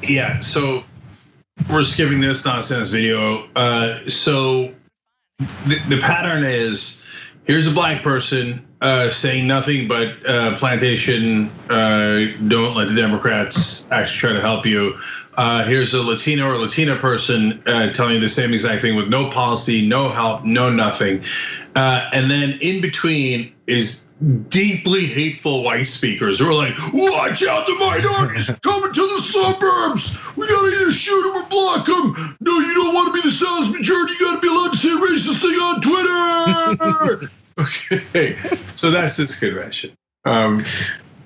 Yeah, so we're skipping this nonsense video. So the pattern is, here's a black person saying nothing but plantation, don't let the Democrats actually try to help you. Here's a Latino or Latina person telling you the same exact thing with no policy, no help, no nothing. And then in between is deeply hateful white speakers who are like, watch out, the minorities coming to the suburbs. We gotta either shoot them or block them. No, you don't want to be the silent majority. You gotta be allowed to say a racist thing on Twitter. Okay, so that's this convention.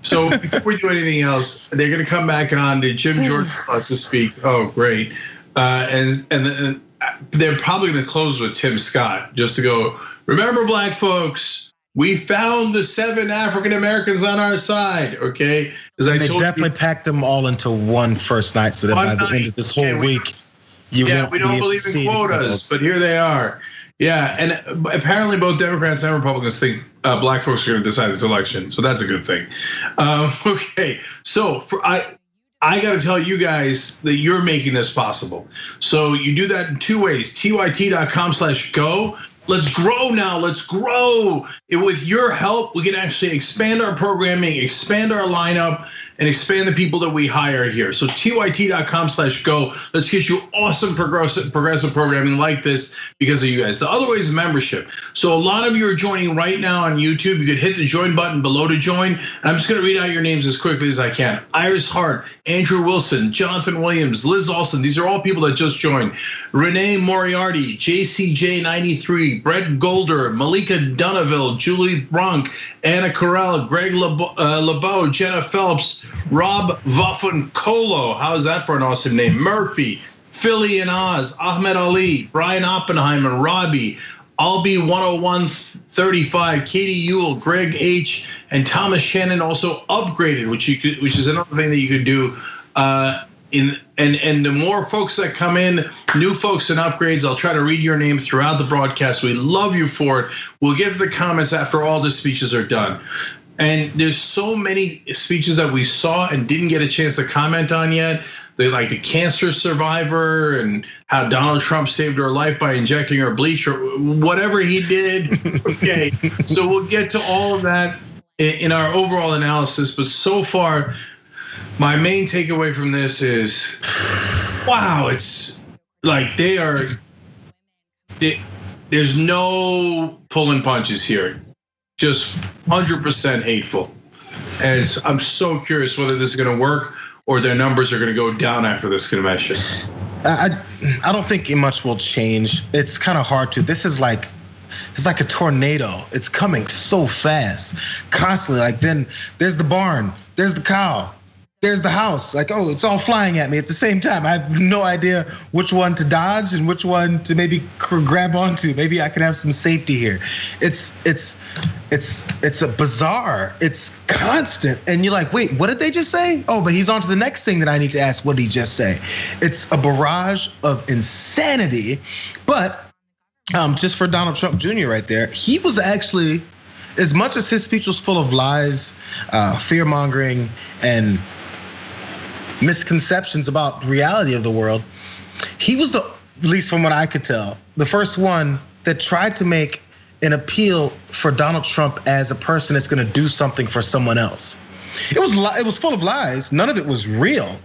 So before we do anything else, they're gonna come back on. Jim Jordan wants to speak. Oh, great. And then they're probably gonna close with Tim Scott just to go, remember, black folks, we found the 7 African Americans on our side, okay? They definitely packed them all into one first night, so that by the end of this whole week, we don't believe in quotas, but here they are. Yeah, and apparently both Democrats and Republicans think black folks are going to decide this election, so that's a good thing. Okay, so I got to tell you guys that you're making this possible. So you do that in 2 ways: tyt.com/go. Let's grow now, let's grow. With your help, we can actually expand our programming, expand our lineup, and expand the people that we hire here. So tyt.com/go. Let's get you awesome progressive programming like this because of you guys. The other way is membership. So a lot of you are joining right now on YouTube. You could hit the join button below to join. And I'm just gonna read out your names as quickly as I can. Iris Hart, Andrew Wilson, Jonathan Williams, Liz Olson. These are all people that just joined. Renee Moriarty, JCJ93, Brett Golder, Malika Dunaville, Julie Brunk, Anna Carell, Greg LeBeau, Jenna Phelps, Rob Vaffuncolo, how's that for an awesome name? Murphy, Philly and Oz, Ahmed Ali, Brian Oppenheimer, Robbie, Albi 10135, Katie Ewell, Greg H, and Thomas Shannon also upgraded, which is another thing that you could do. And the more folks that come in, new folks and upgrades, I'll try to read your name throughout the broadcast. We love you for it. We'll get to the comments after all the speeches are done. And there's so many speeches that we saw and didn't get a chance to comment on yet. They like the cancer survivor and how Donald Trump saved her life by injecting her bleach or whatever he did. Okay, so we'll get to all of that in our overall analysis. But so far, my main takeaway from this is, wow, it's like there's no pulling punches here. Just 100% hateful. And I'm so curious whether this is gonna work or their numbers are gonna go down after this convention. I don't think much will change. It's kind of hard to. This is like, it's like a tornado. It's coming so fast, constantly. Like then there's the barn, there's the cow, there's the house. Like, oh, it's all flying at me at the same time. I have no idea which one to dodge and which one to maybe grab onto. Maybe I can have some safety here. It's a bizarre. It's constant, and you're like, wait, what did they just say? Oh, but he's on to the next thing that I need to ask. What did he just say? It's a barrage of insanity. But just for Donald Trump Jr. right there, he was actually, as much as his speech was full of lies, fear mongering, and misconceptions about the reality of the world, he was at least from what I could tell, the first one that tried to make an appeal for Donald Trump as a person that's gonna do something for someone else. It was full of lies, none of it was real,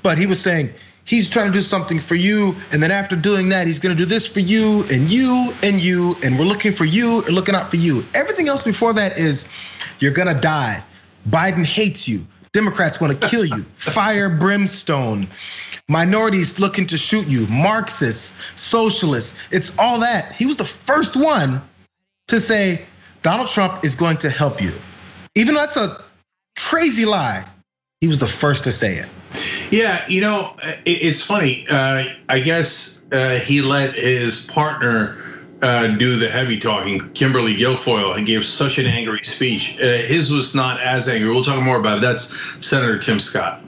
but he was saying he's trying to do something for you, and then after doing that, he's gonna do this for you, and you, and you, and we're looking for you, and looking out for you. Everything else before that is, you're gonna die. Biden hates you. Democrats wanna kill you. Fire, brimstone. Minorities looking to shoot you. Marxists, socialists, it's all that. He was the first one to say, Donald Trump is going to help you. Even though that's a crazy lie, he was the first to say it. Yeah, it's funny. I guess he let his partner do the heavy talking. Kimberly Guilfoyle, he gave such an angry speech. His was not as angry. We'll talk more about it. That's Senator Tim Scott.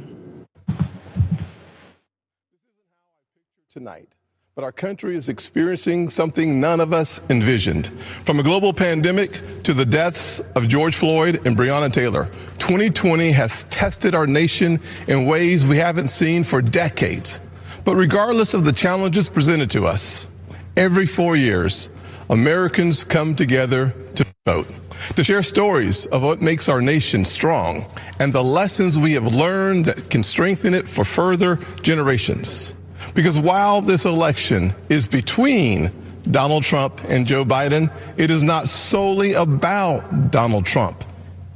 Tonight, But our country is experiencing something none of us envisioned. From a global pandemic to the deaths of George Floyd and Breonna Taylor, 2020 has tested our nation in ways we haven't seen for decades. But regardless of the challenges presented to us, every 4 years, Americans come together to vote, to share stories of what makes our nation strong and the lessons we have learned that can strengthen it for further generations. Because while this election is between Donald Trump and Joe Biden, it is not solely about Donald Trump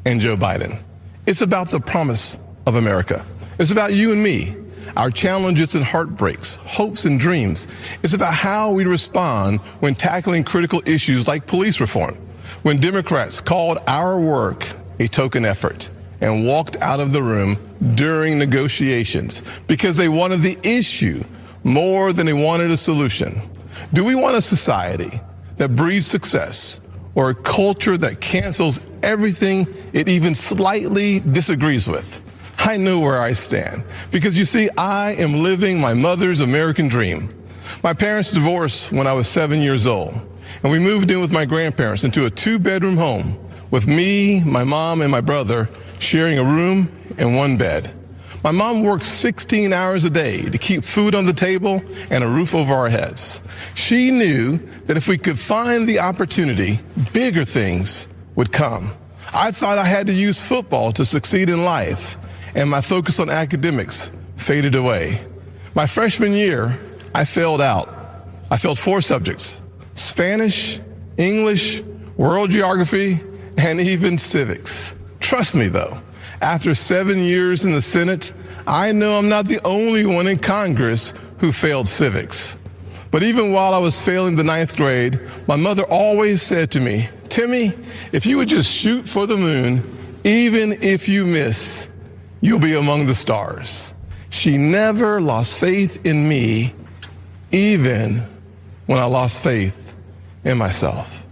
and Joe Biden. It's about the promise of America. It's about you and me, our challenges and heartbreaks, hopes and dreams. It's about how we respond when tackling critical issues like police reform, when Democrats called our work a token effort and walked out of the room during negotiations because they wanted the issue more than they wanted a solution. Do we want a society that breeds success or a culture that cancels everything it even slightly disagrees with? I know where I stand because you see, I am living my mother's American dream. My parents divorced when I was 7 years old, and we moved in with my grandparents into a 2-bedroom home with me, my mom, and my brother sharing a room and one bed. My mom worked 16 hours a day to keep food on the table and a roof over our heads. She knew that if we could find the opportunity, bigger things would come. I thought I had to use football to succeed in life, and my focus on academics faded away. My freshman year, I failed out. I failed 4 subjects: Spanish, English, world geography, and even civics. Trust me, though. After 7 years in the Senate, I know I'm not the only one in Congress who failed civics. But even while I was failing the 9th grade, my mother always said to me, "Timmy, if you would just shoot for the moon, even if you miss, you'll be among the stars." She never lost faith in me, even when I lost faith in myself.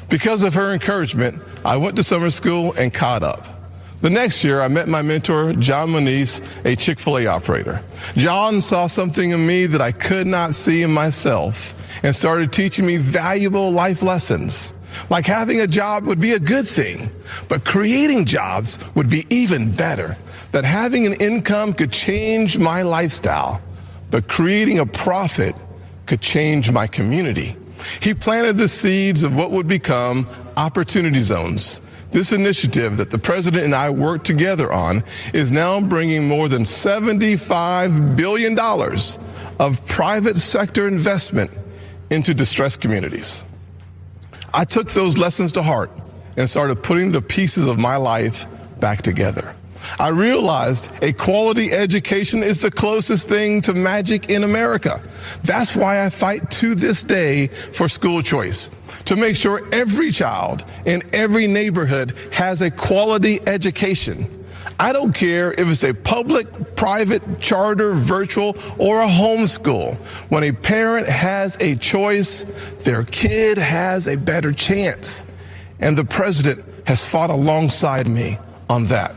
Because of her encouragement, I went to summer school and caught up. The next year, I met my mentor, John Moniz, a Chick-fil-A operator. John saw something in me that I could not see in myself and started teaching me valuable life lessons. Like having a job would be a good thing, but creating jobs would be even better. That having an income could change my lifestyle, but creating a profit could change my community. He planted the seeds of what would become Opportunity Zones. This initiative that the president and I worked together on is now bringing more than $75 billion of private sector investment into distressed communities. I took those lessons to heart and started putting the pieces of my life back together. I realized a quality education is the closest thing to magic in America. That's why I fight to this day for school choice, to make sure every child in every neighborhood has a quality education. I don't care if it's a public, private, charter, virtual, or a homeschool. When a parent has a choice, their kid has a better chance. And the president has fought alongside me on that.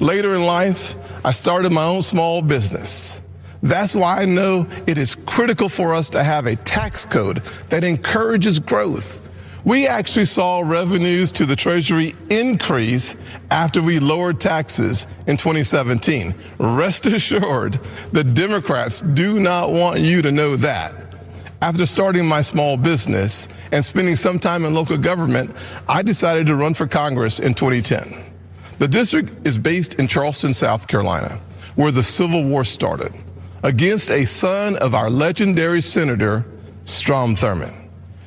Later in life, I started my own small business. That's why I know it is critical for us to have a tax code that encourages growth. We actually saw revenues to the Treasury increase after we lowered taxes in 2017. Rest assured, the Democrats do not want you to know that. After starting my small business and spending some time in local government, I decided to run for Congress in 2010. The district is based in Charleston, South Carolina, where the Civil War started, against a son of our legendary Senator, Strom Thurmond.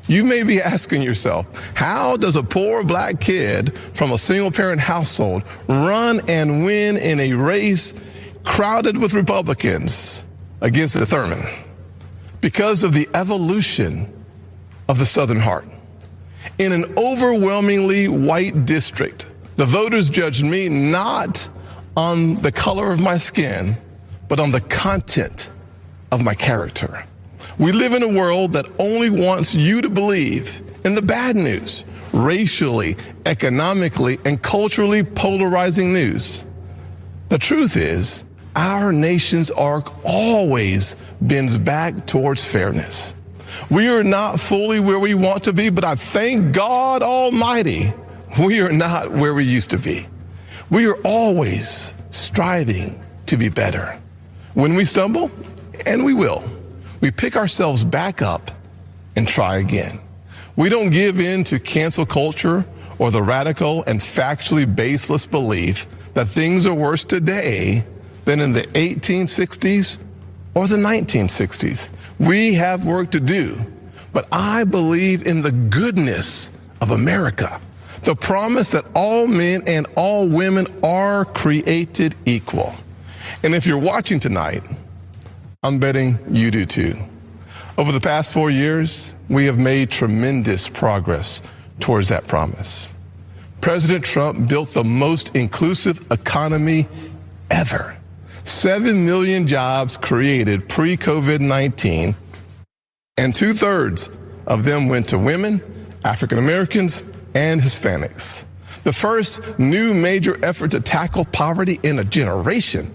You may be asking yourself, how does a poor black kid from a single-parent household run and win in a race crowded with Republicans against the Thurmond? Because of the evolution of the Southern heart. In an overwhelmingly white district, the voters judged me not on the color of my skin, but on the content of my character. We live in a world that only wants you to believe in the bad news, racially, economically, and culturally polarizing news. The truth is, our nation's arc always bends back towards fairness. We are not fully where we want to be, but I thank God Almighty, we are not where we used to be. We are always striving to be better. When we stumble, and we will, we pick ourselves back up and try again. We don't give in to cancel culture or the radical and factually baseless belief that things are worse today than in the 1860s or the 1960s. We have work to do, but I believe in the goodness of America, the promise that all men and all women are created equal. And if you're watching tonight, I'm betting you do too. Over the past 4 years, we have made tremendous progress towards that promise. President Trump built the most inclusive economy ever. 7 million jobs created pre-COVID-19, and 2/3 of them went to women, African Americans, and Hispanics. The first new major effort to tackle poverty in a generation,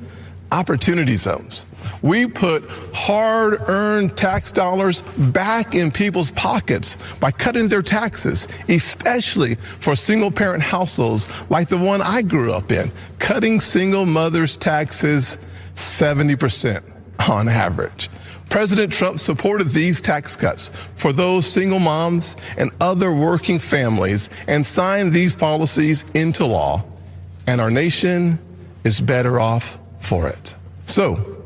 opportunity zones. We put hard-earned tax dollars back in people's pockets by cutting their taxes, especially for single-parent households like the one I grew up in, cutting single mothers' taxes 70% on average. President Trump supported these tax cuts for those single moms and other working families and signed these policies into law, and our nation is better off for it. So,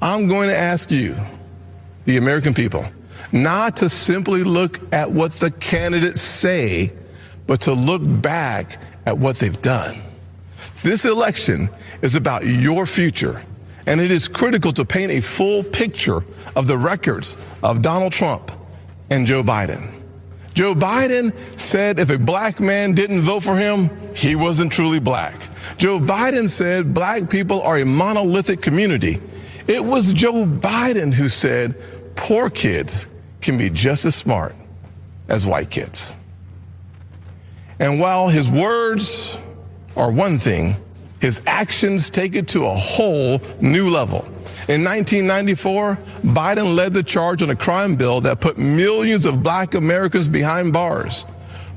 I'm going to ask you, the American people, not to simply look at what the candidates say, but to look back at what they've done. This election is about your future, and it is critical to paint a full picture of the records of Donald Trump and Joe Biden. Joe Biden said if a black man didn't vote for him, he wasn't truly black. Joe Biden said black people are a monolithic community. It was Joe Biden who said poor kids can be just as smart as white kids. And while his words are one thing, his actions take it to a whole new level. In 1994, Biden led the charge on a crime bill that put millions of black Americans behind bars.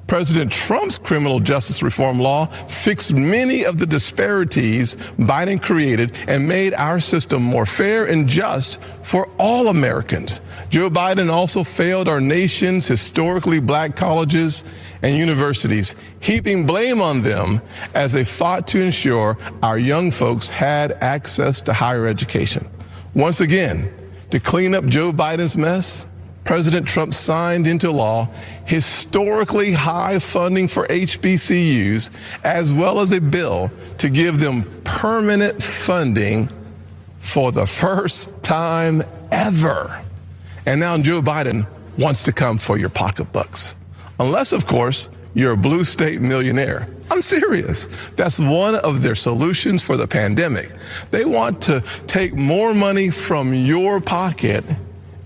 President Trump's criminal justice reform law fixed many of the disparities Biden created and made our system more fair and just for all Americans. Joe Biden also failed our nation's historically black colleges and universities, heaping blame on them as they fought to ensure our young folks had access to higher education. Once again, to clean up Joe Biden's mess, President Trump signed into law historically high funding for HBCUs, as well as a bill to give them permanent funding for the first time ever. And now Joe Biden wants to come for your pocketbooks. Unless, of course, you're a blue state millionaire. I'm serious. That's one of their solutions for the pandemic. They want to take more money from your pocket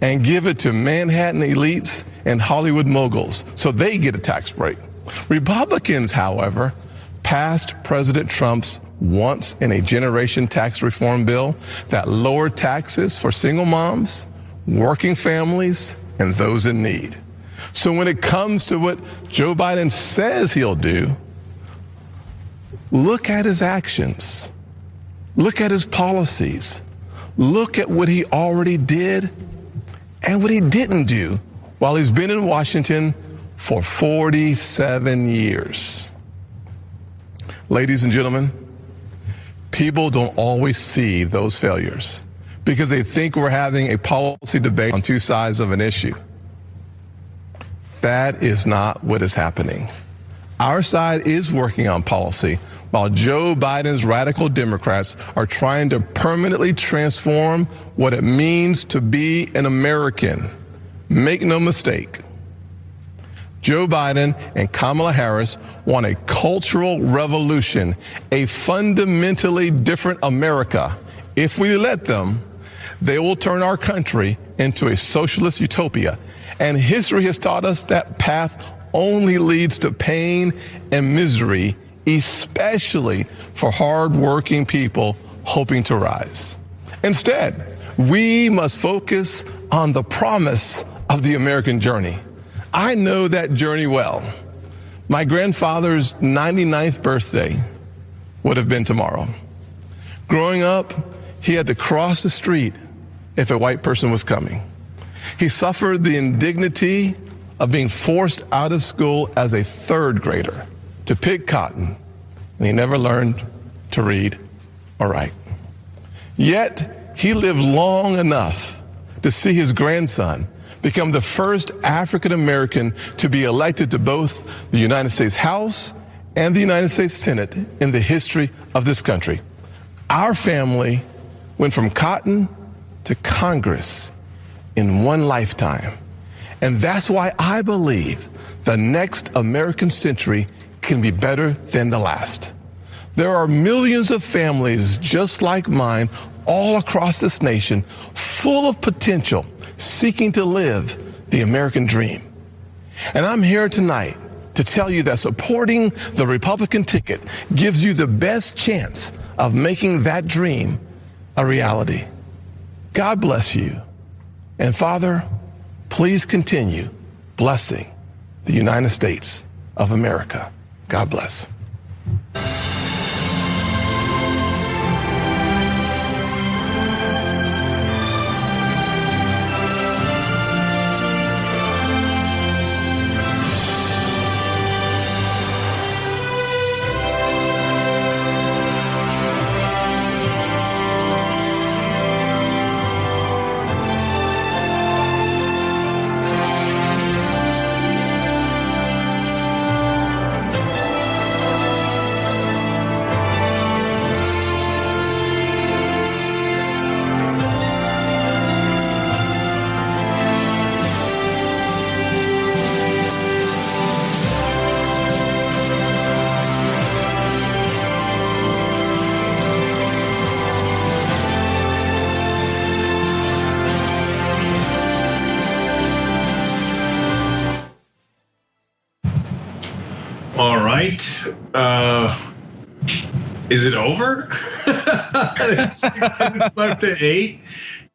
and give it to Manhattan elites and Hollywood moguls so they get a tax break. Republicans, however, passed President Trump's once-in-a-generation tax reform bill that lowered taxes for single moms, working families, and those in need. So when it comes to what Joe Biden says he'll do, look at his actions. Look at his policies. Look at what he already did and what he didn't do while he's been in Washington for 47 years. Ladies and gentlemen, people don't always see those failures because they think we're having a policy debate on two sides of an issue. That is not what is happening. Our side is working on policy, while Joe Biden's radical Democrats are trying to permanently transform what it means to be an American. Make no mistake, Joe Biden and Kamala Harris want a cultural revolution, a fundamentally different America. If we let them, they will turn our country into a socialist utopia. And history has taught us that path only leads to pain and misery, especially for hardworking people hoping to rise. Instead, we must focus on the promise of the American journey. I know that journey well. My grandfather's 99th birthday would have been tomorrow. Growing up, he had to cross the street if a white person was coming. He suffered the indignity of being forced out of school as a third grader to pick cotton, and he never learned to read or write. Yet, he lived long enough to see his grandson become the first African American to be elected to both the United States House and the United States Senate in the history of this country. Our family went from cotton to Congress in one lifetime. And that's why I believe the next American century can be better than the last. There are millions of families just like mine all across this nation, full of potential, seeking to live the American dream. And I'm here tonight to tell you that supporting the Republican ticket gives you the best chance of making that dream a reality. God bless you. And Father, please continue blessing the United States of America. God bless. All right. Is it over? It's 6 minutes left to 8.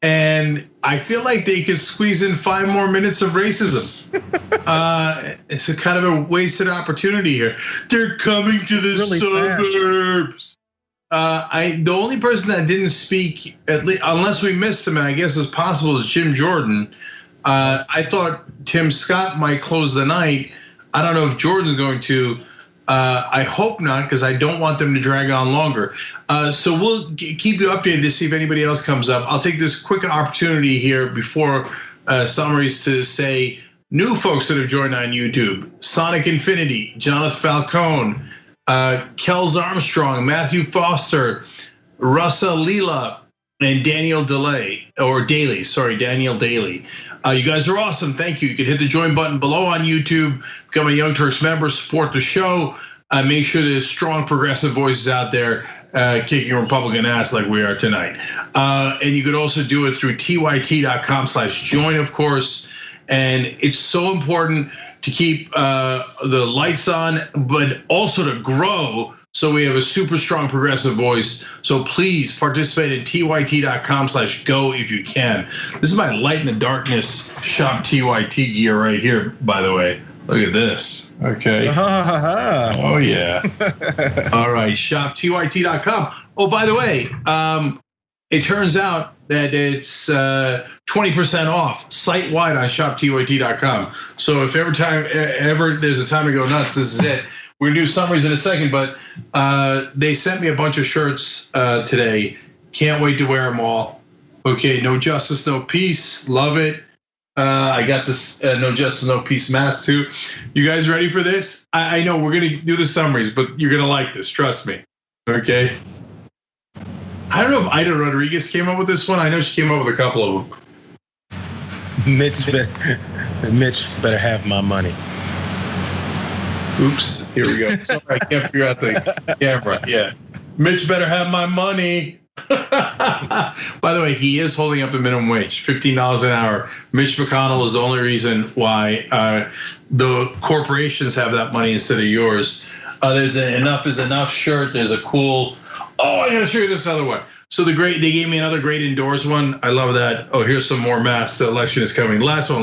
And I feel like they could squeeze in 5 more minutes of racism. It's a kind of a wasted opportunity here. They're coming to the suburbs. The only person that didn't speak, at least, unless we missed him, and I guess it's possible, is Jim Jordan. I thought Tim Scott might close the night. I don't know if Jordan's going to. I hope not, because I don't want them to drag on longer. So we'll keep you updated to see if anybody else comes up. I'll take this quick opportunity here before summaries to say new folks that have joined on YouTube: Sonic Infinity, Jonathan Falcone, Kels Armstrong, Matthew Foster, Russa Leela, and Daniel Daly. Daniel Daly. You guys are awesome. Thank you. You can hit the join button below on YouTube, become a Young Turks member, support the show. Make sure there's strong progressive voices out there kicking Republican ass like we are tonight. And you could also do it through tyt.com/join, of course. And it's so important to keep the lights on, but also to grow, so we have a super strong progressive voice. So please participate at tyt.com/go if you can. This is my light in the darkness shop TYT gear right here, by the way. Look at this. Okay. Oh yeah. All right, shop tyt.com. Oh, by the way, it turns out that it's 20% off site-wide on shoptyt.com. So if ever there's a time to go nuts, this is it. We're gonna do summaries in a second, but they sent me a bunch of shirts today. Can't wait to wear them all. Okay, no justice, no peace. Love it. I got this no justice, no peace mask too. You guys ready for this? I know we're gonna do the summaries, but you're gonna like this. Trust me. Okay. I don't know if Ida Rodriguez came up with this one. I know she came up with a couple of them. Mitch better have my money. Oops, here we go. Sorry, I can't figure out the camera. Yeah, Mitch better have my money. By the way, he is holding up the minimum wage, $15 an hour. Mitch McConnell is the only reason why the corporations have that money instead of yours. There's an Enough is Enough shirt. There's a cool Oh, I gotta show you this other one. So they gave me another great indoors one. I love that. Oh, here's some more masks. The election is coming. Last one.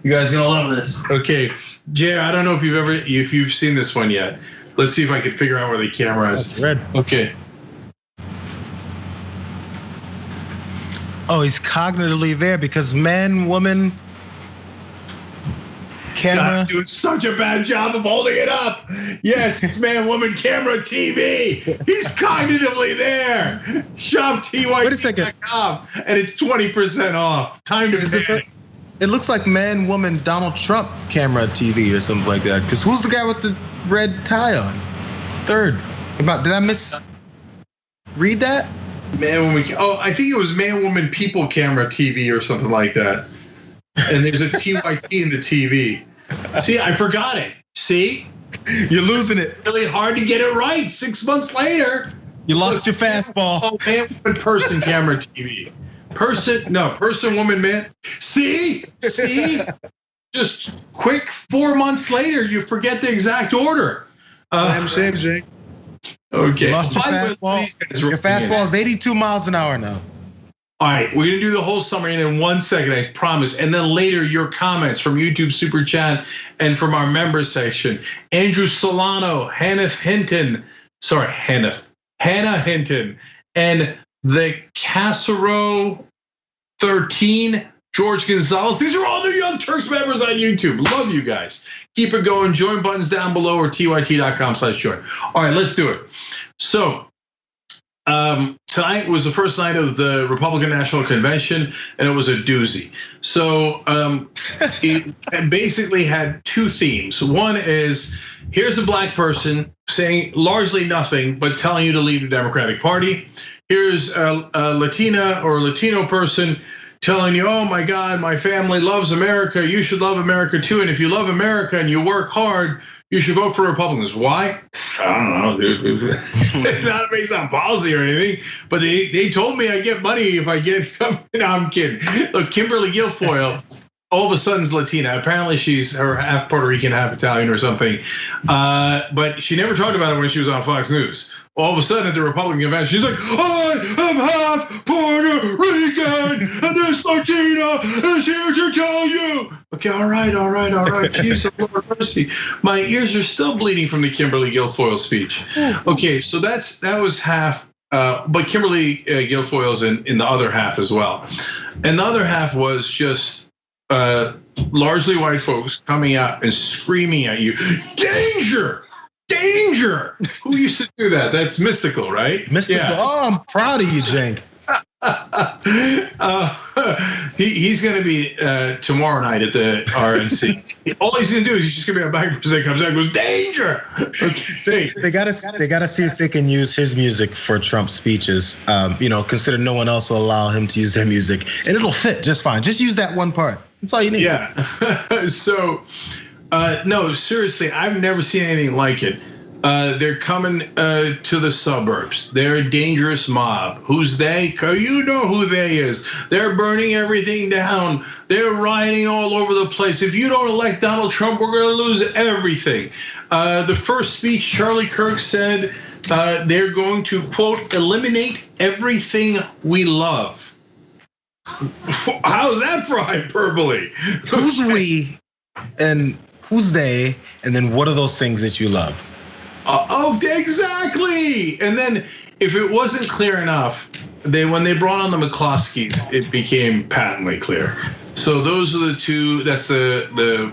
You guys gonna love this. Okay, Jay, I don't know if you've seen this one yet. Let's see if I can figure out where the camera is. That's red. Okay. Oh, he's cognitively there because man, woman, camera. God, doing such a bad job of holding it up. Yes, it's man, woman, camera, TV. He's cognitively there. Shop TYT.com and it's 20% off. Time to pay. It looks like man, woman, Donald Trump camera, TV or something like that. Because who's the guy with the red tie on? Third. Did I read that? Man, woman. Oh, I think it was man, woman, people, camera, TV or something like that. And there's a TYT in the TV. See, I forgot it. See, you're losing it. Really hard to get it right. 6 months later, you lost your fastball. Oh, man, woman, person, camera, TV. Person, woman, man. See, just quick. 4 months later, you forget the exact order. I'm ashamed, Jake. Okay. You lost your fastball. Your fastball is 82 miles an hour now. All right, we're gonna do the whole summary in 1 second, I promise. And then later, your comments from YouTube Super Chat and from our members section. Andrew Solano, Hannah Hinton, and the Casero 13, George Gonzalez. These are all new Young Turks members on YouTube. Love you guys. Keep it going. Join buttons down below or tyt.com/join. All right, let's do it. So tonight was the first night of the Republican National Convention, and it was a doozy. So it basically had two themes. One is, here's a black person saying largely nothing, but telling you to leave the Democratic Party. Here's a Latina or Latino person telling you, oh my God, my family loves America. You should love America too. And if you love America and you work hard, you should vote for Republicans. Why? I don't know. Not based on policy or anything, but they told me I get money if I get. No, I'm kidding. Look, Kimberly Guilfoyle, all of a sudden is Latina. Apparently she's half Puerto Rican, half Italian or something. But she never talked about it when she was on Fox News. All of a sudden at the Republican convention, she's like, I am half Puerto Rican, and this Latina is here to tell you. Okay, all right. Jesus, Lord mercy. My ears are still bleeding from the Kimberly Guilfoyle speech. Okay, so that was half, but Kimberly Guilfoyle's in the other half as well. And the other half was just largely white folks coming out and screaming at you, danger! Danger! Who used to do that? That's Mystical, right? Mystical. Yeah. Oh, I'm proud of you, Cenk. He's going to be tomorrow night at the RNC. All he's going to do is he's just going to be a back person comes out and goes, danger! Okay, they gotta see if they can use his music for Trump's speeches. Consider no one else will allow him to use their music, and it'll fit just fine. Just use that one part. That's all you need. Yeah. So. No, seriously, I've never seen anything like it. They're coming to the suburbs. They're a dangerous mob. Who's they? You know who they is. They're burning everything down. They're rioting all over the place. If you don't elect Donald Trump, we're gonna lose everything. The first speech, Charlie Kirk said they're going to, quote, eliminate everything we love. How's that for hyperbole? Who's we and who's they, and then what are those things that you love? Oh, exactly. And then if it wasn't clear enough, when they brought on the McCloskeys, it became patently clear. So those are the two. That's the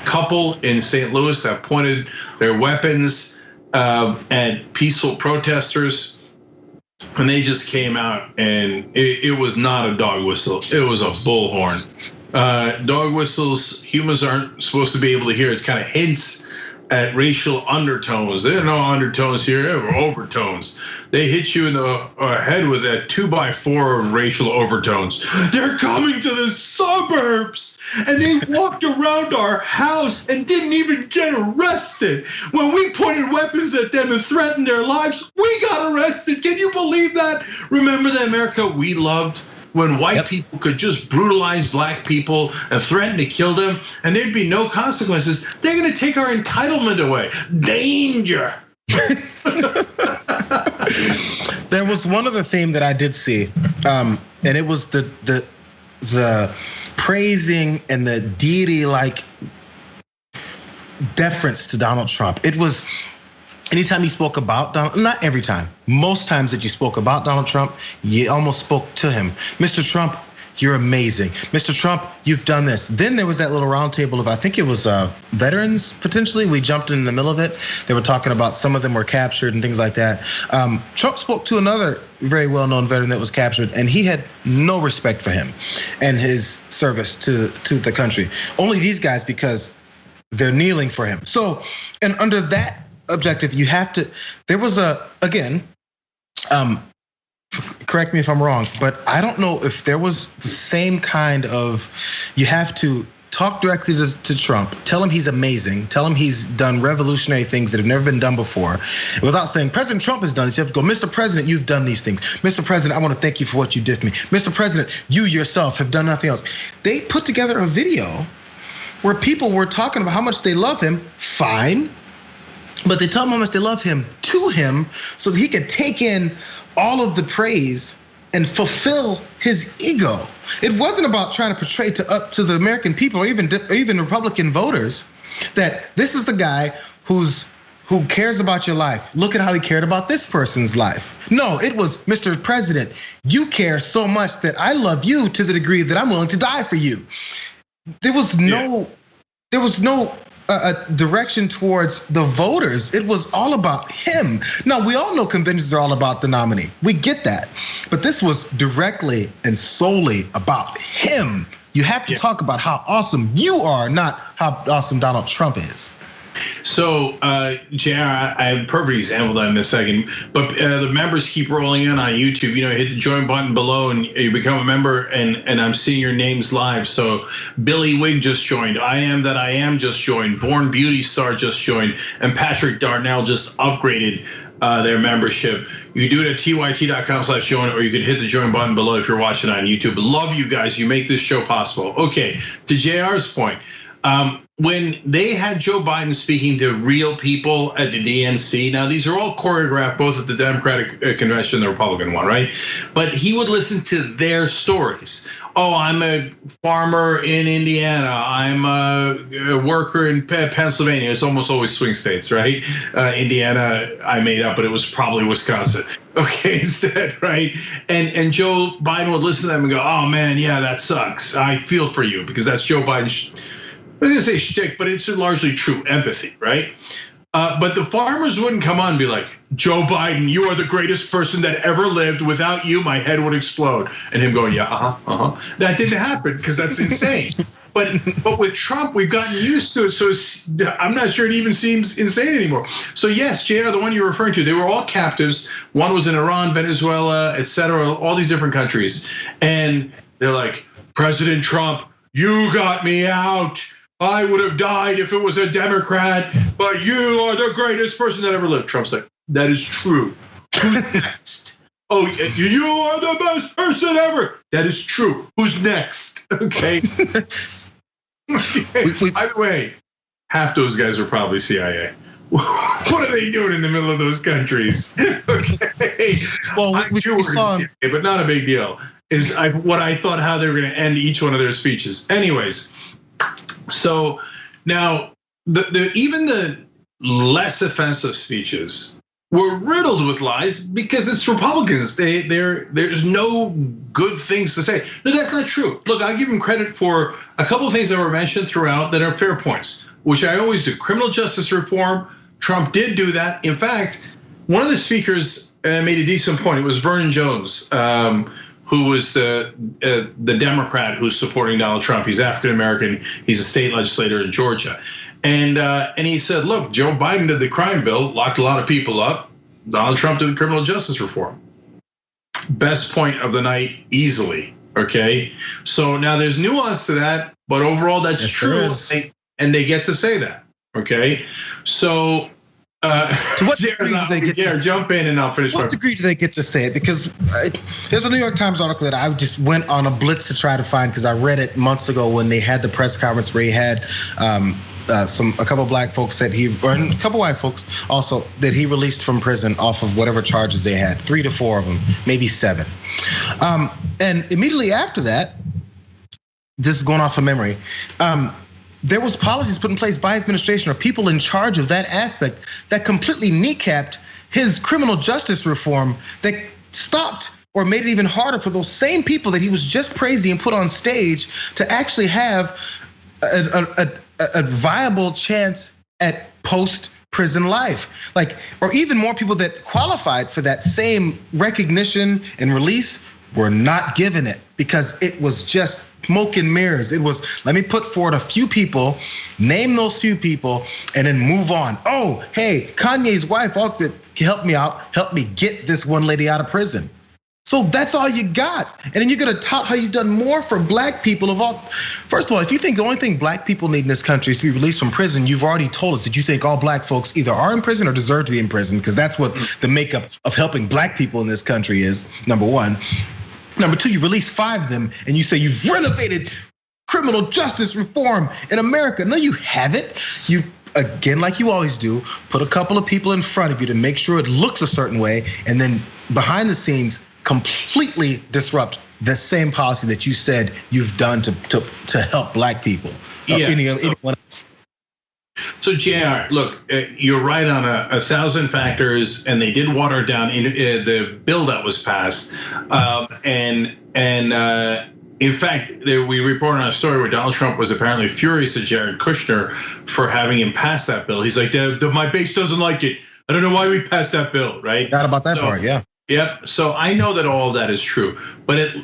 couple in St. Louis that pointed their weapons at peaceful protesters, and they just came out, and it was not a dog whistle. It was a bullhorn. Dog whistles, humans aren't supposed to be able to hear. It's kind of hints at racial undertones. There are no undertones here, there were overtones. They hit you in the head with that 2x4 of racial overtones. They're coming to the suburbs, and they walked around our house and didn't even get arrested. When we pointed weapons at them and threatened their lives, we got arrested. Can you believe that? Remember the America we loved? When white people could just brutalize black people and threaten to kill them, and there'd be no consequences. They're gonna take our entitlement away. Danger. was one other theme that I did see, and it was the praising and the deity-like deference to Donald Trump. It was anytime you spoke about Donald, not every time, most times that you spoke about Donald Trump, you almost spoke to him. Mr. Trump, you're amazing. Mr. Trump, you've done this. Then there was that little roundtable of, I think it was veterans, potentially. We jumped in the middle of it. They were talking about some of them were captured and things like that. Trump spoke to another very well-known veteran that was captured, and he had no respect for him and his service to the country. Only these guys, because they're kneeling for him. So, and under that objective, you have to, there was again, correct me if I'm wrong, but I don't know if there was the same kind of, you have to talk directly to Trump, tell him he's amazing, tell him he's done revolutionary things that have never been done before, without saying, President Trump has done this. You have to go, Mr. President, you've done these things. Mr. President, I want to thank you for what you did for me. Mr. President, you yourself have done nothing else. They put together a video where people were talking about how much they love him, fine, but they tell him how much they love him to him so that he could take in all of the praise and fulfill his ego. It wasn't about trying to portray to the American people or even Republican voters that this is the guy who cares about your life. Look at how he cared about this person's life. No, it was, Mr. President, you care so much that I love you to the degree that I'm willing to die for you. There was no direction towards the voters. It was all about him. Now, we all know conventions are all about the nominee. We get that. But this was directly and solely about him. You have to talk about how awesome you are, not how awesome Donald Trump is. So, Jayar, I have a perfect example of that in a second, but the members keep rolling in on YouTube. You know, hit the join button below and you become a member, and I'm seeing your names live. So, Billy Wig just joined, I Am just joined, Born Beauty Star just joined, and Patrick Darnell just upgraded their membership. You can do it at tyt.com/join, or you can hit the join button below if you're watching on YouTube. Love you guys, you make this show possible. Okay, to JR's point, when they had Joe Biden speaking to real people at the DNC, now these are all choreographed both at the Democratic convention and the Republican one, right? But he would listen to their stories. Oh, I'm a farmer in Indiana. I'm a worker in Pennsylvania. It's almost always swing states, right? Indiana, I made up, but it was probably Wisconsin. Okay, instead, right? And Joe Biden would listen to them and go, oh man, yeah, that sucks. I feel for you, because that's Joe Biden's, I was gonna say shtick, but it's largely true empathy, right? But the farmers wouldn't come on and be like, Joe Biden, you are the greatest person that ever lived. Without you, my head would explode. And him going, yeah, That didn't happen because that's insane. But with Trump, we've gotten used to it. So I'm not sure it even seems insane anymore. So yes, JR, the one you're referring to, they were all captives. One was in Iran, Venezuela, etc., all these different countries. And they're like, President Trump, you got me out. I would have died if it was a Democrat, but you are the greatest person that ever lived. Trump's like, that is true. Who's next? Oh, you are the best person ever. That is true. Who's next? Okay. By the way, half those guys are probably CIA. What are they doing in the middle of those countries? Okay. Well, we saw him, CIA, but not a big deal. Is what I thought how they were going to end each one of their speeches. Anyways. So now, even the less offensive speeches were riddled with lies because it's Republicans. There's no good things to say. No, that's not true. Look, I'll give them credit for a couple of things that were mentioned throughout that are fair points, which I always do. Criminal justice reform, Trump did do that. In fact, one of the speakers made a decent point. It was Vernon Jones, who was the Democrat who's supporting Donald Trump. He's African American. He's a state legislator in Georgia, and he said, "Look, Joe Biden did the crime bill, locked a lot of people up. Donald Trump did the criminal justice reform." Best point of the night, easily. Okay, so now there's nuance to that, but overall that's true, and they get to say that. Okay, so. To what degree do they get to jump in and I'll finish. What degree do they get to say it? Because there's a New York Times article that I just went on a blitz to try to find because I read it months ago when they had the press conference where he had a couple black folks that or a couple white folks also that he released from prison off of whatever charges they had, 3 to 4 of them, maybe 7. And immediately after that, this is going off of memory, there was policies put in place by his administration or people in charge of that aspect that completely kneecapped his criminal justice reform that stopped or made it even harder for those same people that he was just praising and put on stage to actually have a viable chance at post-prison life. Like, or even more people that qualified for that same recognition and release were not given it because it was just smoke and mirrors. It was, let me put forward a few people, name those few people, and then move on. Oh, hey, Kanye's wife also helped me out, help me get this one lady out of prison. So that's all you got. And then you're gonna tout how you've done more for black people of all. First of all, if you think the only thing black people need in this country is to be released from prison, you've already told us that you think all black folks either are in prison or deserve to be in prison, because that's what the makeup of helping black people in this country is, number one. Number two, you release 5 of them and you say you've renovated criminal justice reform in America. No, you haven't. You, again, like you always do, put a couple of people in front of you to make sure it looks a certain way, and then behind the scenes, completely disrupt the same policy that you said you've done to help black people. Anyone else. So Jayar, look, you're right on 1,000 factors, and they did water down the bill that was passed, and in fact, we reported on a story where Donald Trump was apparently furious at Jared Kushner for having him pass that bill. He's like, my base doesn't like it. I don't know why we passed that bill, right? Not about that part, yeah. Yep. So I know that all of that is true, but at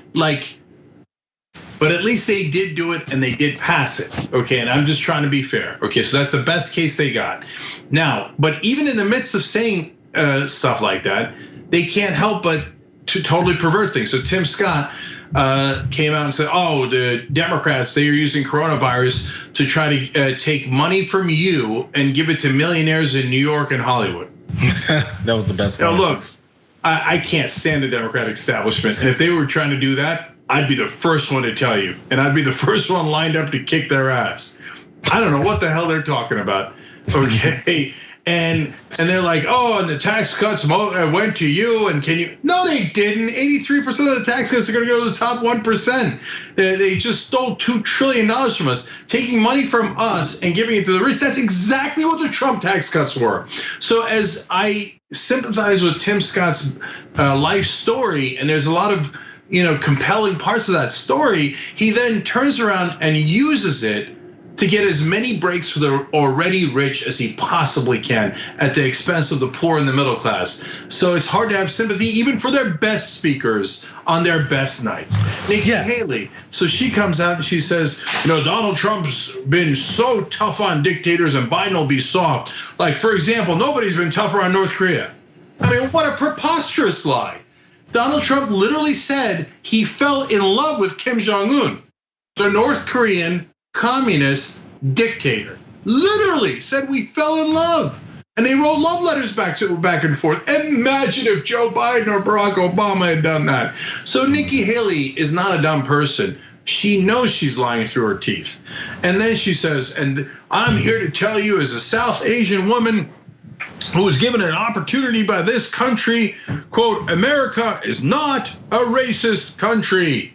least they did do it and they did pass it. Okay, and I'm just trying to be fair. Okay, so that's the best case they got. Now, but even in the midst of saying stuff like that, they can't help but to totally pervert things. So Tim Scott came out and said, "Oh, the Democrats, they are using coronavirus to try to take money from you and give it to millionaires in New York and Hollywood." That was the best one. Now, look, I can't stand the Democratic establishment, and if they were trying to do that, I'd be the first one to tell you, and I'd be the first one lined up to kick their ass. I don't know what the hell they're talking about, okay? And they're like, oh, and the tax cuts went to you, and can you? No, they didn't. 83% of the tax cuts are gonna go to the top 1%. They just stole $2 trillion from us, taking money from us and giving it to the rich. That's exactly what the Trump tax cuts were. So as I sympathize with Tim Scott's life story, and there's a lot of compelling parts of that story, he then turns around and uses it to get as many breaks for the already rich as he possibly can at the expense of the poor and the middle class. So it's hard to have sympathy even for their best speakers on their best nights. Nikki Haley, so she comes out and she says, Donald Trump's been so tough on dictators and Biden will be soft. Like, for example, nobody's been tougher on North Korea. I mean, what a preposterous lie. Donald Trump literally said he fell in love with Kim Jong-un, the North Korean communist dictator. Literally said we fell in love. And they wrote love letters back and forth. Imagine if Joe Biden or Barack Obama had done that. So Nikki Haley is not a dumb person. She knows she's lying through her teeth. And then she says, and I'm here to tell you as a South Asian woman who was given an opportunity by this country, quote, America is not a racist country.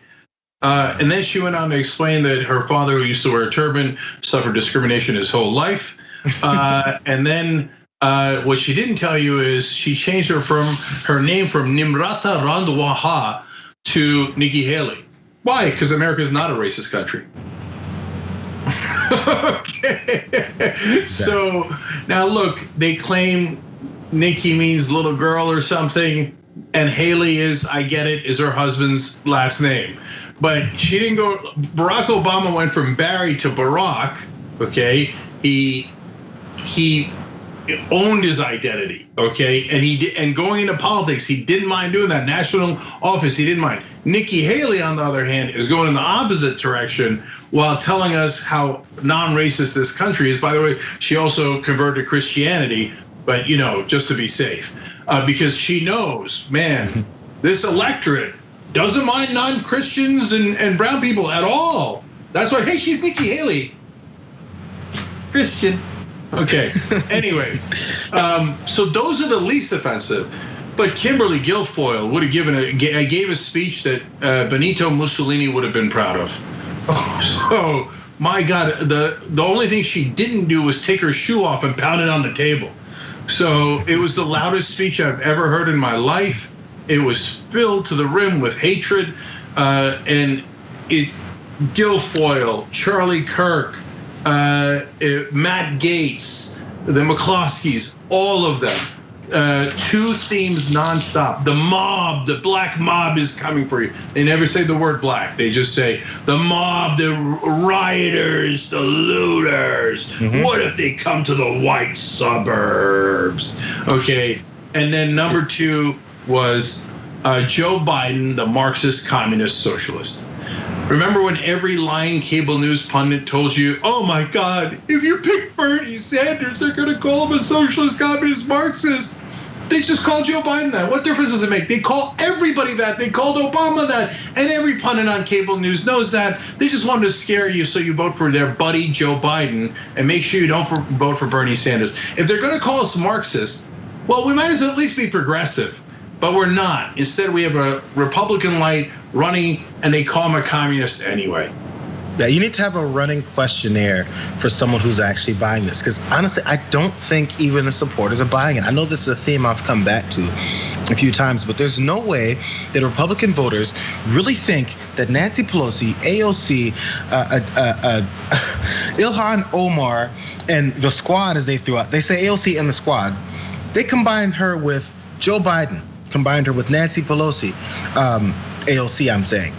And then she went on to explain that her father, who used to wear a turban, suffered discrimination his whole life. And then what she didn't tell you is she changed her name from Nimrata Randhawa to Nikki Haley. Why? Because America is not a racist country. Okay. So now look, they claim Nikki means little girl or something, and Haley is, I get it, is her husband's last name. But she didn't go, Barack Obama went from Barry to Barack, okay? He owned his identity, okay? And going into politics, he didn't mind doing that. National office, he didn't mind. Nikki Haley, on the other hand, is going in the opposite direction while telling us how non-racist this country is. By the way, she also converted to Christianity, but just to be safe, because she knows, man, this electorate doesn't mind non-Christians and brown people at all. That's why, hey, she's Nikki Haley. Christian. Okay. Anyway, so those are the least offensive. But Kimberly Guilfoyle would have gave a speech that Benito Mussolini would have been proud of. So my God, the only thing she didn't do was take her shoe off and pound it on the table. So it was the loudest speech I've ever heard in my life. It was filled to the rim with hatred, and it Guilfoyle, Charlie Kirk, Matt Gaetz, the McCloskeys, all of them. Two themes nonstop. The mob, the black mob is coming for you. They never say the word black. They just say the mob, the rioters, the looters. Mm-hmm. What if they come to the white suburbs? Okay. And then number two was Joe Biden, the Marxist communist socialist. Remember when every lying cable news pundit told you, oh my God, if you pick Bernie Sanders, they're gonna call him a socialist, communist, Marxist. They just called Joe Biden that. What difference does it make? They call everybody that. They called Obama that. And every pundit on cable news knows that. They just wanted to scare you so you vote for their buddy Joe Biden and make sure you don't vote for Bernie Sanders. If they're gonna call us Marxist, well, we might as well at least be progressive. But we're not. Instead, we have a Republican light running, and they call him a communist anyway. Yeah, you need to have a running questionnaire for someone who's actually buying this. Because honestly, I don't think even the supporters are buying it. I know this is a theme I've come back to a few times, but there's no way that Republican voters really think that Nancy Pelosi, AOC, Ilhan Omar, and the squad, as they threw out, they say AOC and the squad, they combined her with Joe Biden, combined her with Nancy Pelosi, AOC, I'm saying,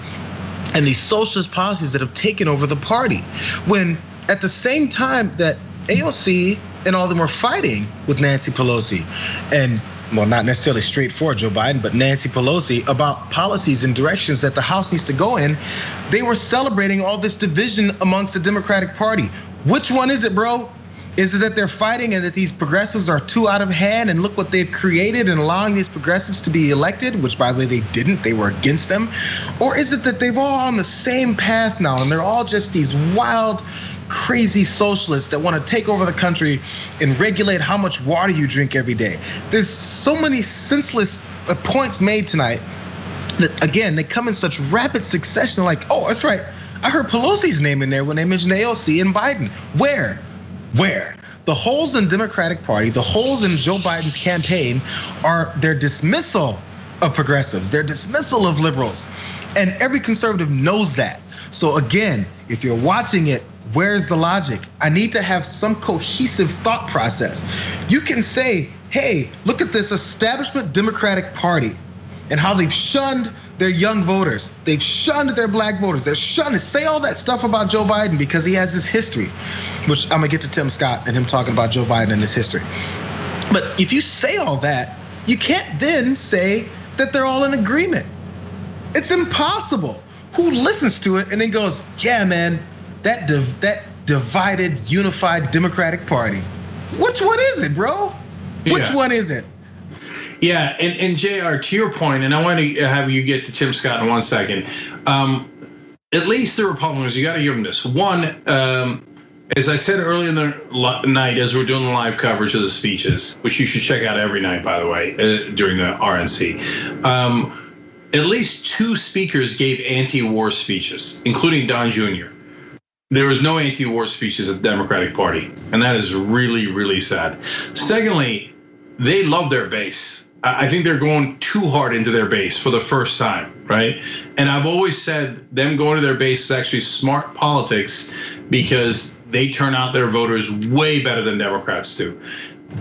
and these socialist policies that have taken over the party. When at the same time that AOC and all of them were fighting with Nancy Pelosi, and well, not necessarily straight for Joe Biden, but Nancy Pelosi about policies and directions that the House needs to go in, they were celebrating all this division amongst the Democratic Party. Which one is it, bro? Is it that they're fighting and that these progressives are too out of hand and look what they've created and allowing these progressives to be elected, which by the way, they didn't, they were against them? Or is it that they've all on the same path now and they're all just these wild, crazy socialists that want to take over the country and regulate how much water you drink every day? There's so many senseless points made tonight that again, they come in such rapid succession. Like, oh, that's right, I heard Pelosi's name in there when they mentioned AOC and Biden. Where? The holes in the Democratic Party, the holes in Joe Biden's campaign are their dismissal of progressives, their dismissal of liberals. And every conservative knows that. So again, if you're watching it, where's the logic? I need to have some cohesive thought process. You can say, hey, look at this establishment Democratic Party and how they've shunned their young voters. They've shunned their black voters. They're shunned. Say all that stuff about Joe Biden because he has this history, which I'm gonna get to Tim Scott and him talking about Joe Biden and his history. But if you say all that, you can't then say that they're all in agreement. It's impossible. Who listens to it and then goes, yeah, man, that divided, unified Democratic Party. Which one is it, bro? Which one is it? Yeah, and Jayar, to your point, and I want to have you get to Tim Scott in 1 second. At least the Republicans, you got to give them this. One, as I said earlier in the night, as we're doing the live coverage of the speeches, which you should check out every night, by the way, during the RNC. At least two speakers gave anti-war speeches, including Don Jr. There was no anti-war speeches at the Democratic Party, and that is really, really sad. Secondly, they love their base. I think they're going too hard into their base for the first time, right? And I've always said them going to their base is actually smart politics because they turn out their voters way better than Democrats do.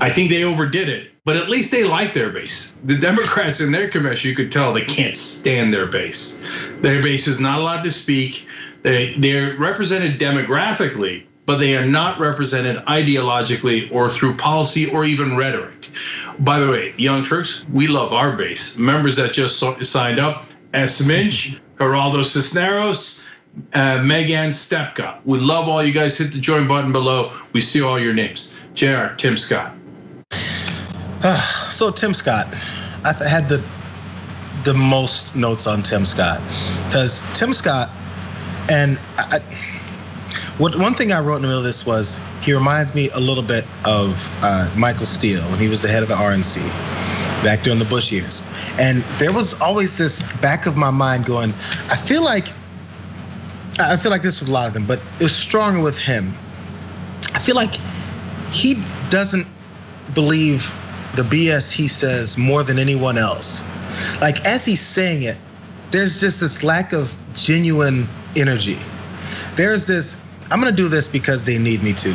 I think they overdid it, but at least they like their base. The Democrats in their convention, you could tell they can't stand their base. Their base is not allowed to speak. They're represented demographically, but they are not represented ideologically or through policy or even rhetoric. By the way, Young Turks, we love our base. Members that just signed up, S. Minch, Geraldo Cisneros, Megan Stepka. We love all you guys. Hit the join button below. We see all your names. Jayar, Tim Scott. So Tim Scott, I had the most notes on Tim Scott because Tim Scott, and One thing I wrote in the middle of this was he reminds me a little bit of Michael Steele when he was the head of the RNC back during the Bush years. And there was always this back of my mind going, I feel like this with a lot of them, but it was stronger with him. I feel like he doesn't believe the BS he says more than anyone else. Like as he's saying it, there's just this lack of genuine energy. There's this, I'm gonna do this because they need me to.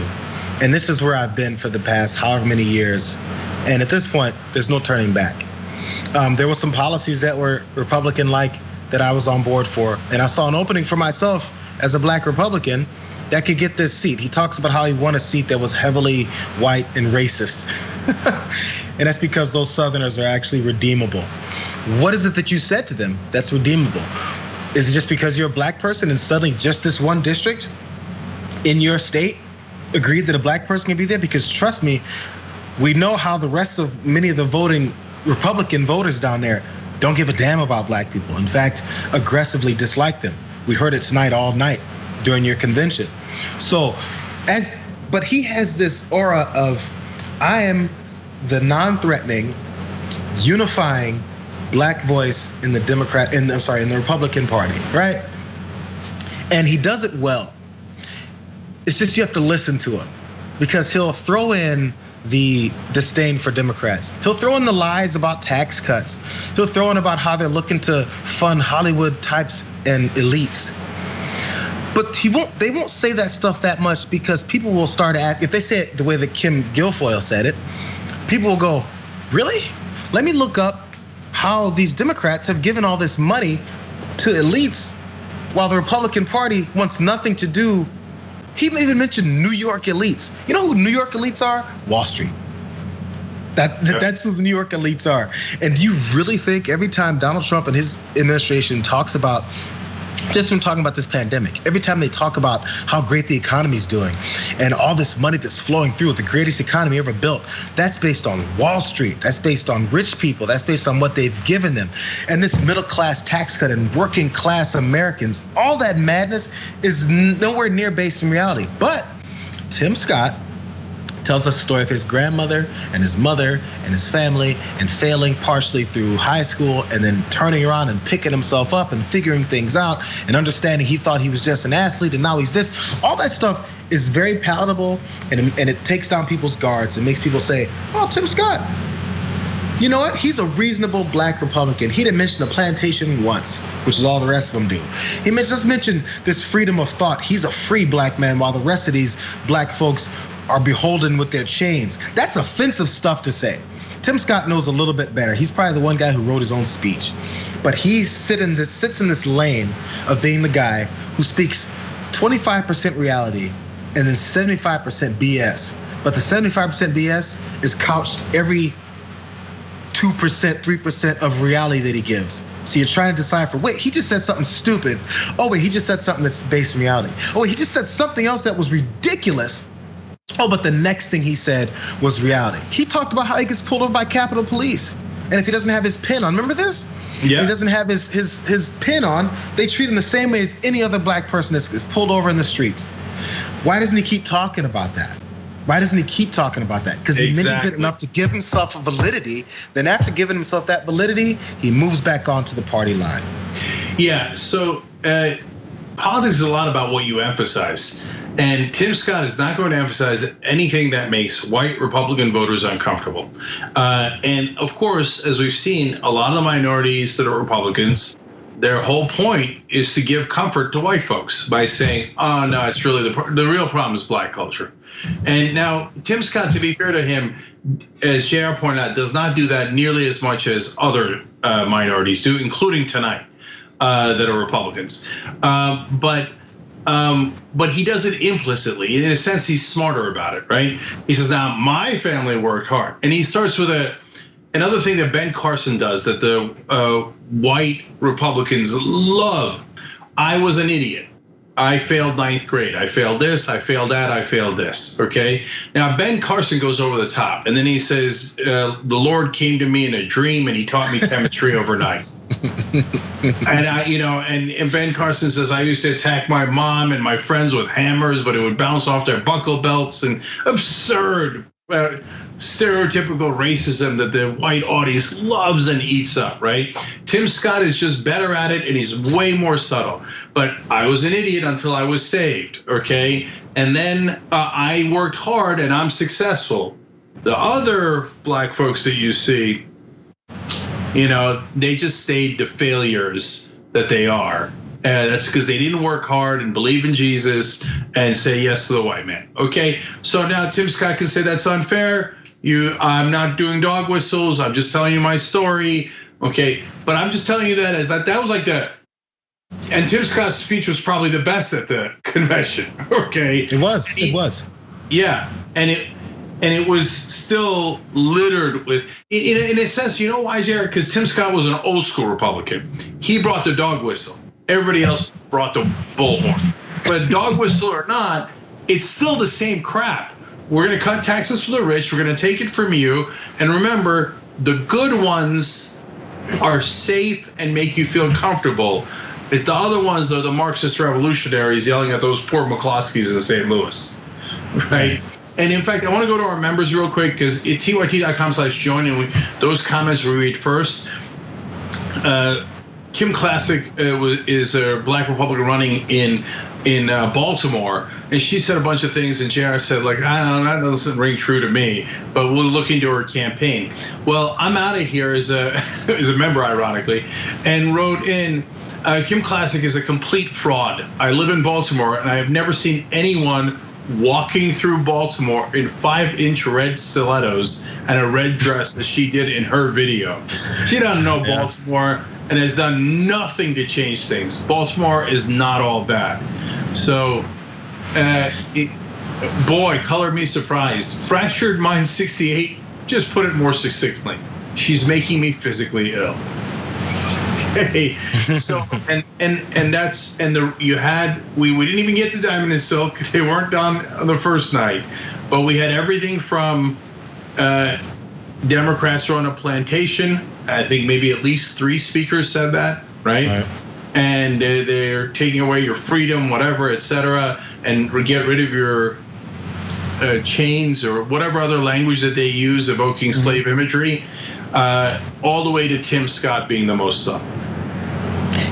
And this is where I've been for the past however many years. And at this point, there's no turning back. There were some policies that were Republican-like that I was on board for. And I saw an opening for myself as a black Republican that could get this seat. He talks about how he won a seat that was heavily white and racist. And that's because those Southerners are actually redeemable. What is it that you said to them that's redeemable? Is it just because you're a black person and suddenly just this one district in your state agreed that a black person can be there? Because trust me, we know how the rest of many of the voting Republican voters down there don't give a damn about black people. In fact, aggressively dislike them. We heard it tonight all night during your convention. So, but he has this aura of, I am the non-threatening, unifying black voice in the in the Republican Party, right? And he does it well. It's just you have to listen to him because he'll throw in the disdain for Democrats. He'll throw in the lies about tax cuts. He'll throw in about how they're looking to fund Hollywood types and elites. But they won't say that stuff that much because people will start to ask, if they say it the way that Kim Guilfoyle said it, people will go, really? Let me look up how these Democrats have given all this money to elites while the Republican Party wants nothing to do. He even mentioned New York elites. You know who New York elites are? Wall Street. That's who the New York elites are. And do you really think every time Donald Trump and his administration talks about, just from talking about this pandemic, every time they talk about how great the economy's doing and all this money that's flowing through, the greatest economy ever built, that's based on Wall Street, that's based on rich people, that's based on what they've given them. And this middle class tax cut and working class Americans, all that madness is nowhere near based in reality. But Tim Scott tells us the story of his grandmother and his mother and his family and failing partially through high school and then turning around and picking himself up and figuring things out and understanding he thought he was just an athlete and now he's this. All that stuff is very palatable and it takes down people's guards and makes people say, oh, Tim Scott, you know what? He's a reasonable black Republican. He didn't mention the plantation once, which is all the rest of them do. He just mentioned this freedom of thought. He's a free black man while the rest of these black folks are beholden with their chains. That's offensive stuff to say. Tim Scott knows a little bit better. He's probably the one guy who wrote his own speech. But he sits in this lane of being the guy who speaks 25% reality and then 75% BS. But the 75% BS is couched every 2%, 3% of reality that he gives. So you're trying to decipher, wait, he just said something stupid. Oh, wait, he just said something that's based in reality. Oh, wait, he just said something else that was ridiculous. Oh, but the next thing he said was reality. He talked about how he gets pulled over by Capitol Police. And if he doesn't have his pin on, remember this? Yeah. If he doesn't have his pin on, they treat him the same way as any other black person that's pulled over in the streets. Why doesn't he keep talking about that? Why doesn't he keep talking about that? Because he mentions it enough to give himself a validity. Then after giving himself that validity, he moves back onto the party line. Yeah, so politics is a lot about what you emphasize. And Tim Scott is not going to emphasize anything that makes white Republican voters uncomfortable. And of course, as we've seen, a lot of the minorities that are Republicans, their whole point is to give comfort to white folks by saying, oh no, it's really the real problem is black culture. And now Tim Scott, to be fair to him, as Jayar pointed out, does not do that nearly as much as other minorities do, including tonight, that are Republicans. But he does it implicitly. In a sense, he's smarter about it, right? He says, now my family worked hard. And he starts with another thing that Ben Carson does that the white Republicans love. I was an idiot. I failed 9th grade. I failed this, I failed that, I failed this, okay? Now, Ben Carson goes over the top, and then he says, the Lord came to me in a dream and he taught me chemistry overnight. And and Ben Carson says, I used to attack my mom and my friends with hammers, but it would bounce off their buckle belts, and absurd, stereotypical racism that the white audience loves and eats up, right? Tim Scott is just better at it, and he's way more subtle. But I was an idiot until I was saved, okay? And then I worked hard and I'm successful. The other black folks that you see, they just stayed the failures that they are. And that's because they didn't work hard and believe in Jesus and say yes to the white man. Okay, so now Tim Scott can say that's unfair. I'm not doing dog whistles. I'm just telling you my story. Okay, but I'm just telling you that was like and Tim Scott's speech was probably the best at the convention. Okay, it was. Yeah, and it was still littered with, in a sense, you know why, Jayar? Because Tim Scott was an old school Republican. He brought the dog whistle. Everybody else brought the bullhorn. But dog whistle or not, it's still the same crap. We're gonna cut taxes for the rich. We're gonna take it from you. And remember, the good ones are safe and make you feel comfortable. If the other ones are the Marxist revolutionaries yelling at those poor McCloskeys in St. Louis, right? And in fact, I want to go to our members real quick because at tyt.com/join, and those comments we read first. Kim Classic is a black Republican running in Baltimore, and she said a bunch of things, and Jayar said, like, I don't know, that doesn't ring true to me, but we'll look into her campaign. Well, I'm out of here as a member, ironically, and wrote in, Kim Classic is a complete fraud. I live in Baltimore, and I have never seen anyone walking through Baltimore in 5-inch red stilettos and a red dress as she did in her video. She doesn't know Baltimore and has done nothing to change things. Baltimore is not all bad. So, boy, color me surprised. Fractured Mind 68, just put it more succinctly. She's making me physically ill. Okay, so we didn't even get to Diamond and Silk. They weren't done on the first night, but we had everything from Democrats are on a plantation. I think maybe at least 3 speakers said that, right? And they're taking away your freedom, whatever, etc., and get rid of your chains or whatever other language that they use evoking slave imagery, all the way to Tim Scott being the most subtle.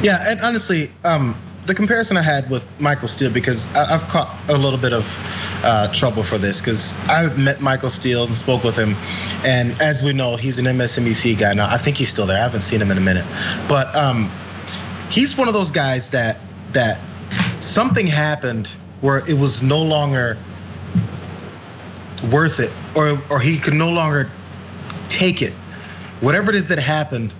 Yeah, and honestly, the comparison I had with Michael Steele, because I've caught a little bit of trouble for this, because I met Michael Steele and spoke with him, and as we know, he's an MSNBC guy now. I think he's still there. I haven't seen him in a minute, but he's one of those guys that something happened where it was no longer worth it, or he could no longer take it. Whatever it is that happened,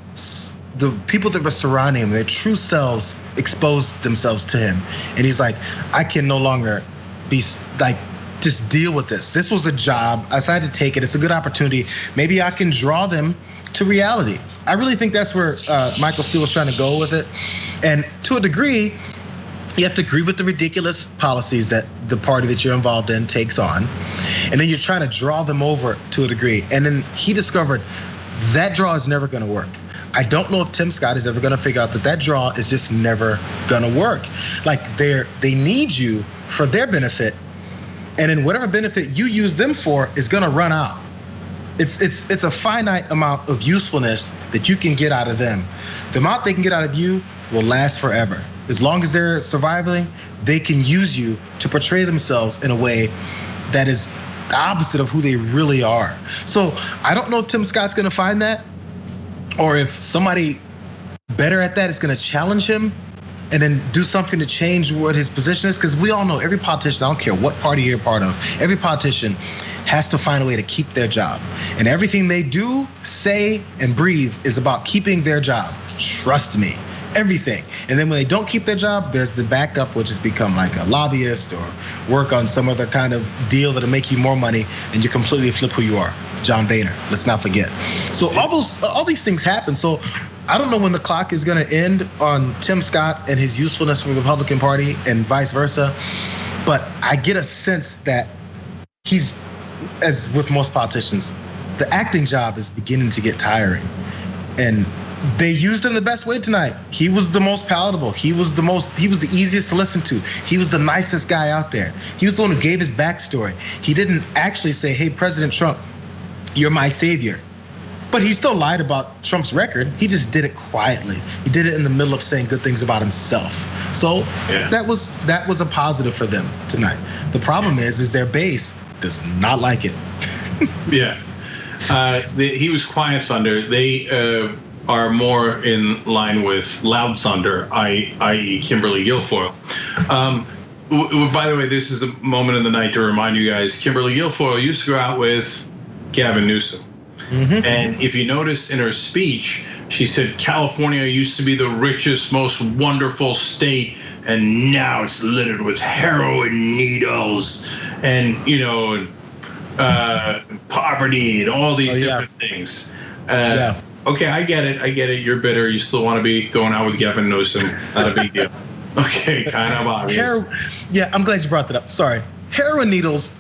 the people that were surrounding him, their true selves exposed themselves to him. And he's like, I can no longer be like, just deal with this. This was a job, I decided to take it. It's a good opportunity. Maybe I can draw them to reality. I really think that's where Michael Steele was trying to go with it. And to a degree, you have to agree with the ridiculous policies that the party that you're involved in takes on. And then you're trying to draw them over to a degree. And then he discovered that draw is never gonna work. I don't know if Tim Scott is ever gonna figure out that draw is just never gonna work. Like they need you for their benefit, and then whatever benefit you use them for is gonna run out. It's a finite amount of usefulness that you can get out of them. The amount they can get out of you will last forever. As long as they're surviving, they can use you to portray themselves in a way that is the opposite of who they really are. So I don't know if Tim Scott's gonna find that, or if somebody better at that is gonna challenge him and then do something to change what his position is. Because we all know every politician, I don't care what party you're a part of, every politician has to find a way to keep their job. And everything they do, say, and breathe is about keeping their job. Trust me, everything. And then when they don't keep their job, there's the backup, which has become like a lobbyist or work on some other kind of deal that'll make you more money, and you completely flip who you are. John Boehner, let's not forget. So all these things happen. So I don't know when the clock is gonna end on Tim Scott and his usefulness for the Republican Party and vice versa. But I get a sense that he's, as with most politicians, the acting job is beginning to get tiring. And they used him the best way tonight. He was the most palatable. He was the easiest to listen to. He was the nicest guy out there. He was the one who gave his backstory. He didn't actually say, hey, President Trump, you're my savior. But he still lied about Trump's record. He just did it quietly. He did it in the middle of saying good things about himself. So that was a positive for them tonight. The problem is their base does not like it. Yeah, he was quiet thunder. They are more in line with loud thunder, i.e. Kimberly Guilfoyle. By the way, this is a moment in the night to remind you guys, Kimberly Guilfoyle used to go out with Gavin Newsom. Mm-hmm. And if you noticed in her speech, she said California used to be the richest, most wonderful state, and now it's littered with heroin needles and poverty and all these different things. Okay, I get it. You're bitter. You still want to be going out with Gavin Newsom. Not a big deal. Okay, kind of obvious. I'm glad you brought that up. Sorry. Heroin needles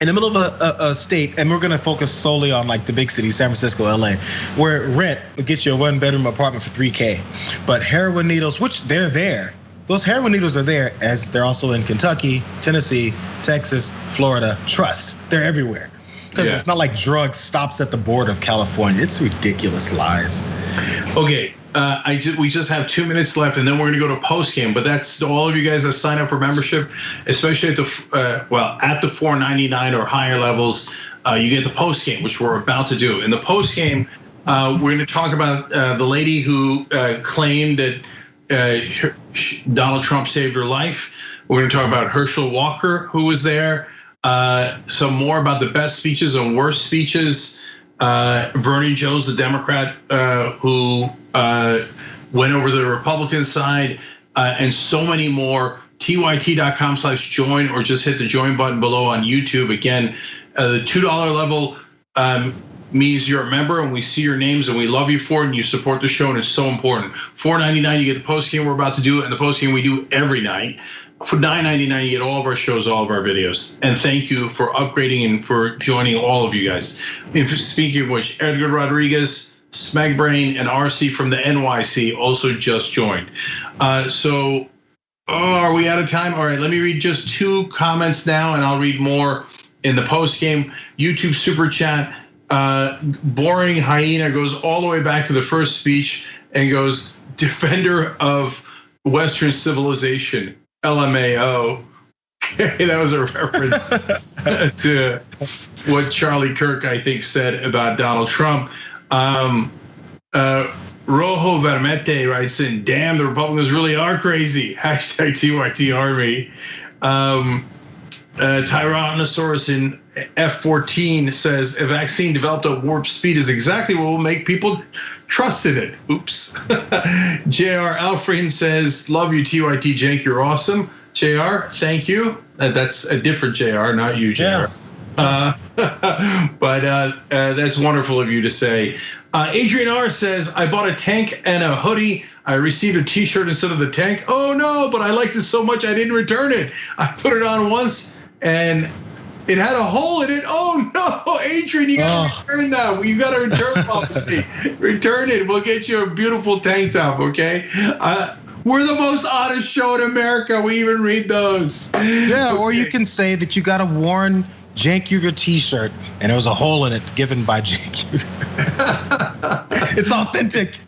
in the middle of a state, and we're gonna focus solely on like the big cities, San Francisco, LA, where rent will get you a 1-bedroom apartment for $3K. But heroin needles, which they're there, those heroin needles are there, as they're also in Kentucky, Tennessee, Texas, Florida. Trust, they're everywhere. Because it's not like drugs stops at the border of California. It's ridiculous lies. Okay, we just have 2 minutes left, and then we're gonna go to post game. But that's all of you guys that sign up for membership, especially at the $4.99 or higher levels. You get the post game, which we're about to do. In the post game, we're gonna talk about the lady who claimed that Donald Trump saved her life. We're gonna talk about Herschel Walker, who was there. Some more about the best speeches and worst speeches. Bernie Jones, the Democrat, who went over to the Republican side, and so many more. TYT.com/join, or just hit the join button below on YouTube. Again, the $2 level means you're a member, and we see your names, and we love you for it, and you support the show, and it's so important. $4.99, you get the post game we're about to do, and the post game we do every night. For $9.99, you get all of our shows, all of our videos. And thank you for upgrading and for joining, all of you guys. And speaking of which, Edgar Rodriguez, Smegbrain, and RC from the NYC also just joined. Are we out of time? All right, let me read just 2 comments now, and I'll read more in the post game. YouTube super chat. Boring Hyena goes all the way back to the first speech and goes, defender of Western civilization. LMAO. Okay, that was a reference to what Charlie Kirk, I think, said about Donald Trump. Rojo Vermete writes in, damn, the Republicans really are crazy. Hashtag TYT Army. Tyrannosaurus in F14 says, a vaccine developed at warp speed is exactly what will make people trust in it. Oops. Jayar Alfred says, love you, TYT Cenk, you're awesome. Jayar, thank you. That's a different Jayar, not you, Jayar. But that's wonderful of you to say. Adrian R says, I bought a tank and a hoodie. I received a t-shirt instead of the tank. Oh no, but I liked it so much I didn't return it. I put it on once and it had a hole in it. Oh no, Adrian, you gotta return that. You got a return policy. Return it. We'll get you a beautiful tank top, okay? We're the most honest show in America. We even read those. Yeah, okay. Or you can say that you got a worn Cenk Uygur t-shirt and there was a hole in it given by Cenk Uygur. It's authentic.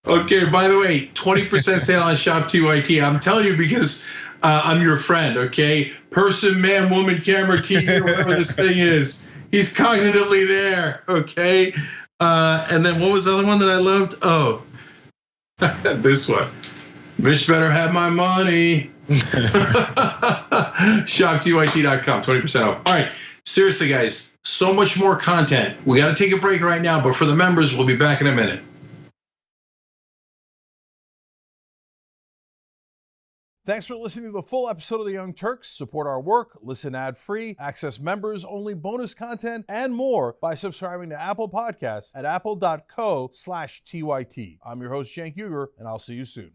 Okay, by the way, 20% sale on Shop TYT. I'm telling you because I'm your friend, okay? Person, man, woman, camera, TV, whatever this thing is. He's cognitively there, okay? And then what was the other one that I loved? Oh, this one. Mitch better have my money. ShopTYT.com, 20% off. All right, seriously, guys, so much more content. We got to take a break right now, but for the members, we'll be back in a minute. Thanks for listening to the full episode of The Young Turks. Support our work, listen ad-free, access members-only bonus content, and more by subscribing to Apple Podcasts at apple.co/TYT. I'm your host, Cenk, and I'll see you soon.